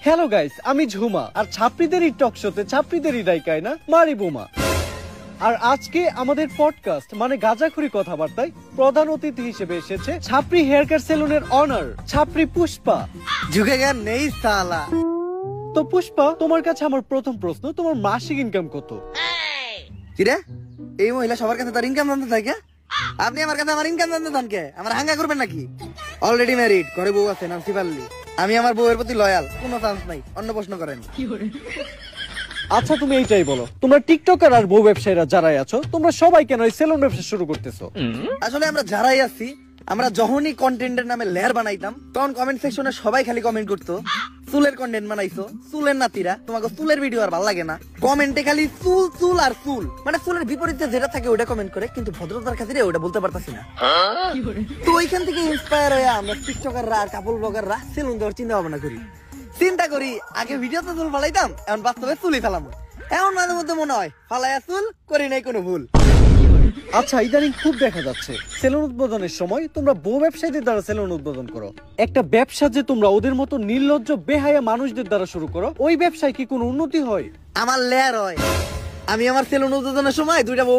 Hello guys, আমি ঝুমা আর ছাত্রীদেরই টক শোতে ছাত্রীদেরই ডাইকায় না মারি বোমা। আর আজকে আমাদের পডকাস্ট মানে গাঁজাখুরি কথাবার্তায় প্রধান অতিথি হিসেবে এসেছে ছাপরি হেয়ার কেয়ার সেলুনের অনার ছাপরি পুষ্পা। ঝুঁকেগা নেই সালা। তো পুষ্পা, তোমার কাছে আমার প্রথম প্রশ্ন, তোমার মাসিক ইনকাম কত? কিরে, এই মহিলা সবার কাছে তার ইনকাম জানতে থাকে? আপনি আমার কাছে আমার ইনকাম জানতে চান কে? আমার হাঙ্গা করবেন নাকি? অলরেডি ম্যারিড, ঘরে বউ আছে, নাম সিপাল্লি। আমি আমার বউয়ের প্রতি লয়াল, কোনো চান্স নাই। অন্য প্রশ্ন করেন। আচ্ছা তুমি এইটাই বলো, তোমরা টিকটকার আর বউ ব্যবসায়ীরা যারাই আছো, তোমরা সবাই কেন এই সেলুন ব্যবসা শুরু করতেছো? আসলে আমরা যারাই আছি, আমরা যখনই কন্টেন্টের নামে লেয়ার বানাইতাম, তখন কমেন্ট সেকশনে সবাই খালি কমেন্ট করতো, চুলের কন্টেন্ট বানাইছো, চুলের নাতিরা, তোমাকে চুলের ভিডিও আর ভালো লাগে না। কমেন্টে খালি চুল চুল আর চুল, মানে চুলের বিপরীতে যেটা থাকে ওটা কমেন্ট করে, কিন্তু ভদ্রতার খাতিরে ওটা বলতে পারতাছি না। তো ওইখান থেকে ইন্সপায়ার হয়ে আমরা টিকটকাররা আর কাপল ব্লগাররা সেলুন দেওয়ার চিন্তা ভাবনা করি। চিন্তা করি আগে ভিডিওতে চুল ফালাইতাম, এখন বাস্তবে চুলই ফালাম। এখন মাঝে মধ্যে মনে হয় ফালাইয়া চুল করি নাই কোনো ভুল। আচ্ছা, ইদানিং খুব দেখা যাচ্ছে সেলুন উদ্বোধনের সময় তোমরা বউ ব্যবসায়ীদের দ্বারা সেলুন উদ্বোধন করো। একটা ব্যবসা যে তোমরা ওদের মতো নির্লজ্জ বেহায়া মানুষদের দ্বারা শুরু করো, ওই ব্যবসায় কি কোনো উন্নতি হয়? আমার লেয়ার হয়। আমি আমার সেলুন উদ্বোধনের সময় দুইটা বউ